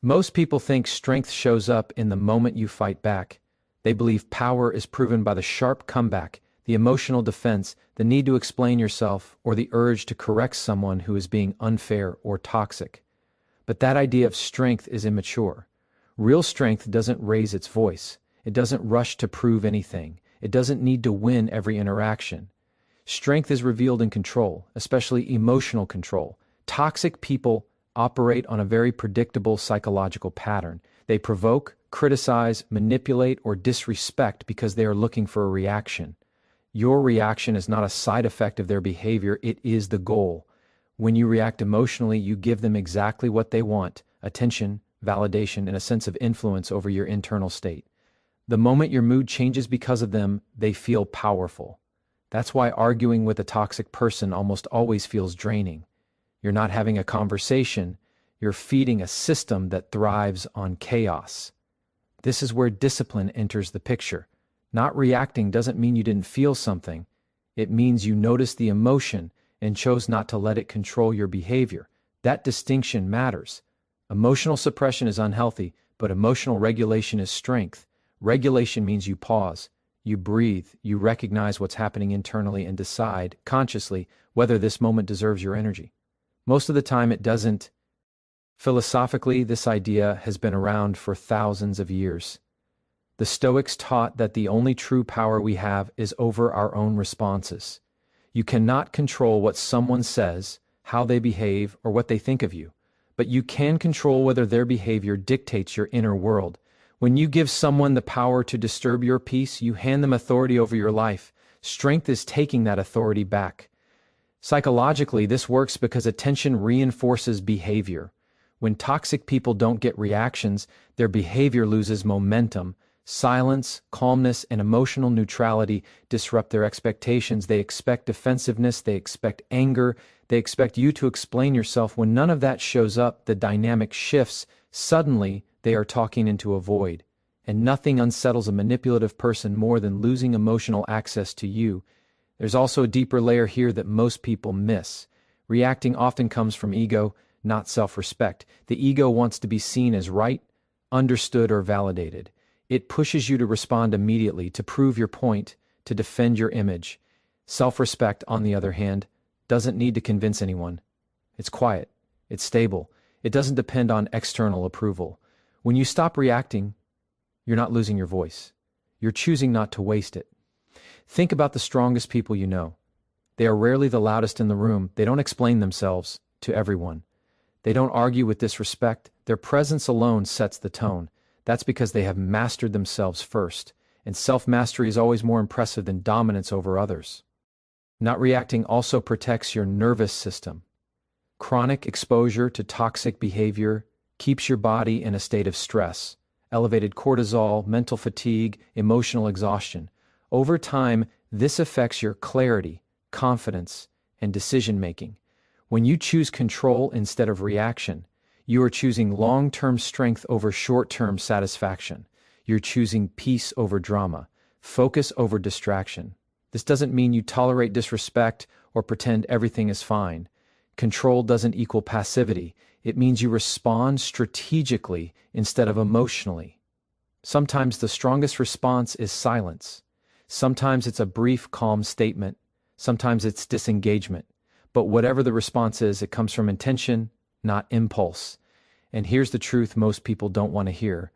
Most people think strength shows up in the moment you fight back. They believe power is proven by the sharp comeback, the emotional defense, the need to explain yourself, or the urge to correct someone who is being unfair or toxic. But that idea of strength is immature. Real strength doesn't raise its voice. It doesn't rush to prove anything. It doesn't need to win every interaction. Strength is revealed in control, especially emotional control. Toxic people operate on a very predictable psychological pattern. They provoke, criticize, manipulate, or disrespect because they are looking for a reaction. Your reaction is not a side effect of their behavior, it is the goal. When you react emotionally, you give them exactly what they want: attention, validation, and a sense of influence over your internal state. The moment your mood changes because of them, they feel powerful. That's why arguing with a toxic person almost always feels draining. You're not having a conversation, you're feeding a system that thrives on chaos. This is where discipline enters the picture. Not reacting doesn't mean you didn't feel something. It means you noticed the emotion and chose not to let it control your behavior. That distinction matters. Emotional suppression is unhealthy, but emotional regulation is strength. Regulation means you pause, you breathe, you recognize what's happening internally and decide, consciously, whether this moment deserves your energy. Most of the time it doesn't. Philosophically, this idea has been around for thousands of years. The Stoics taught that the only true power we have is over our own responses. You cannot control what someone says, how they behave, or what they think of you, but you can control whether their behavior dictates your inner world. When you give someone the power to disturb your peace, you hand them authority over your life. Strength is taking that authority back. Psychologically, this works because attention reinforces behavior. When toxic people don't get reactions, their behavior loses momentum. Silence, calmness, and emotional neutrality disrupt their expectations. They expect defensiveness, they expect anger, they expect you to explain yourself. When none of that shows up, the dynamic shifts. Suddenly, they are talking into a void. And nothing unsettles a manipulative person more than losing emotional access to you. There's also a deeper layer here that most people miss. Reacting often comes from ego, not self-respect. The ego wants to be seen as right, understood, or validated. It pushes you to respond immediately, to prove your point, to defend your image. Self-respect, on the other hand, doesn't need to convince anyone. It's quiet. It's stable. It doesn't depend on external approval. When you stop reacting, you're not losing your voice. You're choosing not to waste it. Think about the strongest people you know. They are rarely the loudest in the room. They don't explain themselves to everyone. They don't argue with disrespect. Their presence alone sets the tone. That's because they have mastered themselves first, and self-mastery is always more impressive than dominance over others. Not reacting also protects your nervous system. Chronic exposure to toxic behavior keeps your body in a state of stress, elevated cortisol, mental fatigue, emotional exhaustion. Over time, this affects your clarity, confidence, and decision-making. When you choose control instead of reaction, you are choosing long-term strength over short-term satisfaction. You're choosing peace over drama, focus over distraction. This doesn't mean you tolerate disrespect or pretend everything is fine. Control doesn't equal passivity. It means you respond strategically instead of emotionally. Sometimes the strongest response is silence. Sometimes it's a brief, calm statement. Sometimes it's disengagement. But whatever the response is, it comes from intention, not impulse. And here's the truth most people don't want to hear.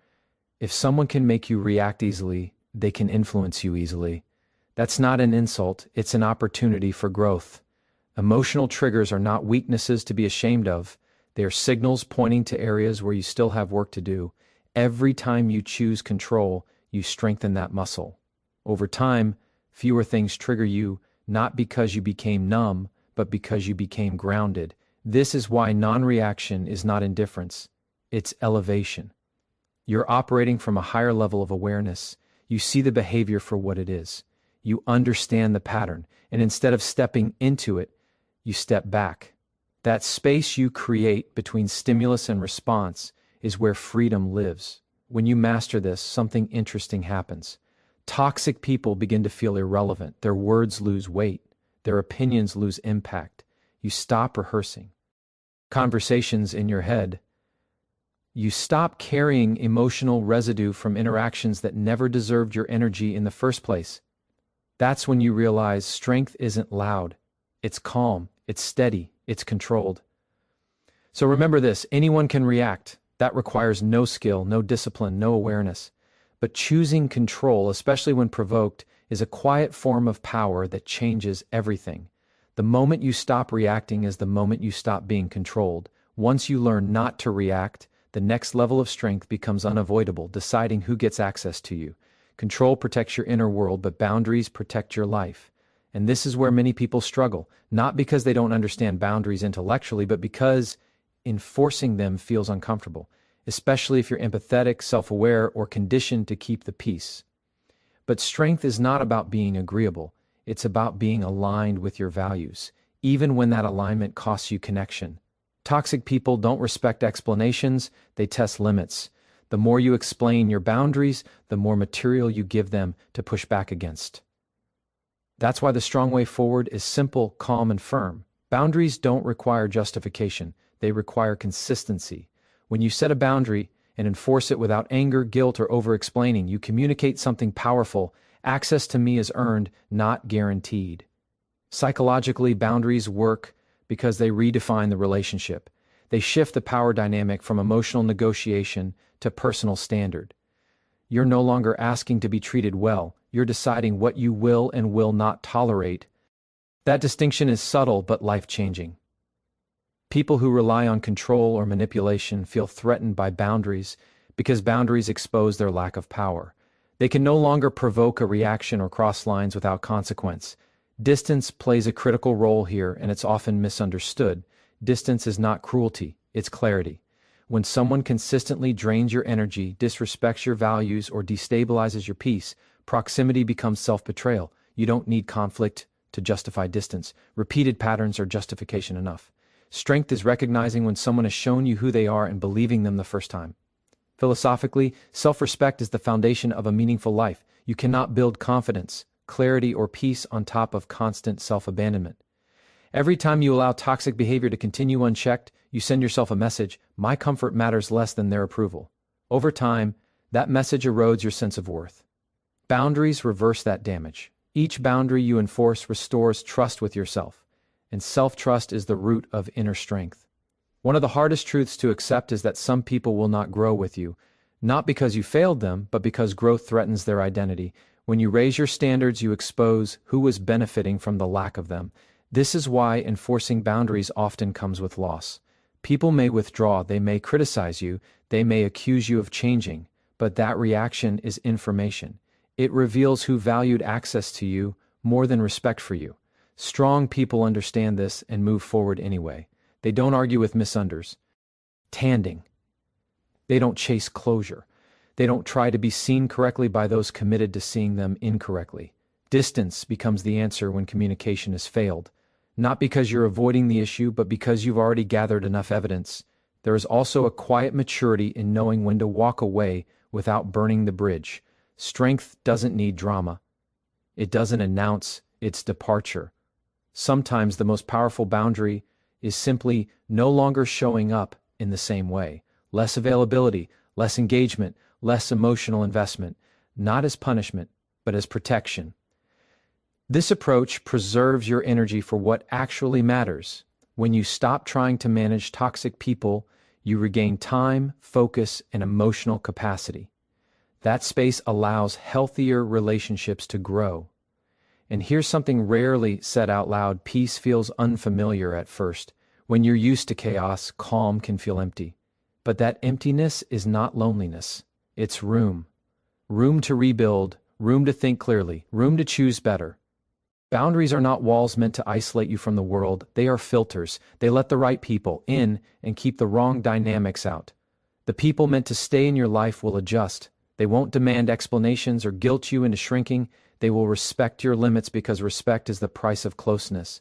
If someone can make you react easily, they can influence you easily. That's not an insult, it's an opportunity for growth. Emotional triggers are not weaknesses to be ashamed of. They are signals pointing to areas where you still have work to do. Every time you choose control, you strengthen that muscle. Over time, fewer things trigger you, not because you became numb, but because you became grounded. This is why non-reaction is not indifference, it's elevation. You're operating from a higher level of awareness. You see the behavior for what it is. You understand the pattern, and instead of stepping into it, you step back. That space you create between stimulus and response is where freedom lives. When you master this, something interesting happens. Toxic people begin to feel irrelevant. Their words lose weight. Their opinions lose impact. You stop rehearsing conversations in your head. You stop carrying emotional residue from interactions that never deserved your energy in the first place. That's when you realize strength isn't loud. It's calm, it's steady, it's controlled. So remember this, anyone can react. That requires no skill, no discipline, no awareness. But choosing control, especially when provoked, is a quiet form of power that changes everything. The moment you stop reacting is the moment you stop being controlled. Once you learn not to react, the next level of strength becomes unavoidable, deciding who gets access to you. Control protects your inner world, but boundaries protect your life. And this is where many people struggle, not because they don't understand boundaries intellectually, but because enforcing them feels uncomfortable, especially if you're empathetic, self-aware, or conditioned to keep the peace. But strength is not about being agreeable. It's about being aligned with your values, even when that alignment costs you connection. Toxic people don't respect explanations, they test limits. The more you explain your boundaries, the more material you give them to push back against. That's why the strong way forward is simple, calm, and firm. Boundaries don't require justification, they require consistency. When you set a boundary and enforce it without anger, guilt, or over-explaining, you communicate something powerful. Access to me is earned, not guaranteed. Psychologically, boundaries work because they redefine the relationship. They shift the power dynamic from emotional negotiation to personal standard. You're no longer asking to be treated well, you're deciding what you will and will not tolerate. That distinction is subtle but life-changing. People who rely on control or manipulation feel threatened by boundaries because boundaries expose their lack of power. They can no longer provoke a reaction or cross lines without consequence. Distance plays a critical role here, and it's often misunderstood. Distance is not cruelty, it's clarity. When someone consistently drains your energy, disrespects your values, or destabilizes your peace, proximity becomes self-betrayal. You don't need conflict to justify distance. Repeated patterns are justification enough. Strength is recognizing when someone has shown you who they are and believing them the first time. Philosophically, self-respect is the foundation of a meaningful life. You cannot build confidence, clarity, or peace on top of constant self-abandonment. Every time you allow toxic behavior to continue unchecked, you send yourself a message, my comfort matters less than their approval. Over time, that message erodes your sense of worth. Boundaries reverse that damage. Each boundary you enforce restores trust with yourself, and self-trust is the root of inner strength. One of the hardest truths to accept is that some people will not grow with you, not because you failed them, but because growth threatens their identity. When you raise your standards, you expose who was benefiting from the lack of them. This is why enforcing boundaries often comes with loss. People may withdraw, they may criticize you, they may accuse you of changing, but that reaction is information. It reveals who valued access to you more than respect for you. Strong people understand this and move forward anyway. They don't argue with misunderstanding. They don't chase closure. They don't try to be seen correctly by those committed to seeing them incorrectly. Distance becomes the answer when communication has failed. Not because you're avoiding the issue, but because you've already gathered enough evidence. There is also a quiet maturity in knowing when to walk away without burning the bridge. Strength doesn't need drama. It doesn't announce its departure. Sometimes the most powerful boundary is simply no longer showing up in the same way. Less availability, less engagement, less emotional investment, not as punishment, but as protection. This approach preserves your energy for what actually matters. When you stop trying to manage toxic people, you regain time, focus, and emotional capacity. That space allows healthier relationships to grow. And here's something rarely said out loud: peace feels unfamiliar at first. When you're used to chaos, calm can feel empty. But that emptiness is not loneliness. It's room. Room to rebuild, room to think clearly, room to choose better. Boundaries are not walls meant to isolate you from the world. They are filters. They let the right people in and keep the wrong dynamics out. The people meant to stay in your life will adjust. They won't demand explanations or guilt you into shrinking. They will respect your limits because respect is the price of closeness.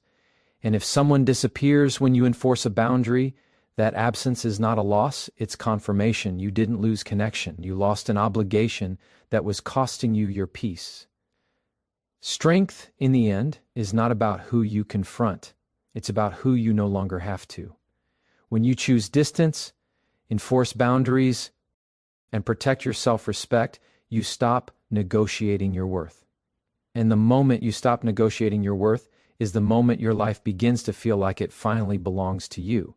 And if someone disappears when you enforce a boundary, that absence is not a loss, it's confirmation. You didn't lose connection. You lost an obligation that was costing you your peace. Strength, in the end, is not about who you confront. It's about who you no longer have to. When you choose distance, enforce boundaries, and protect your self-respect, you stop negotiating your worth. And the moment you stop negotiating your worth is the moment your life begins to feel like it finally belongs to you.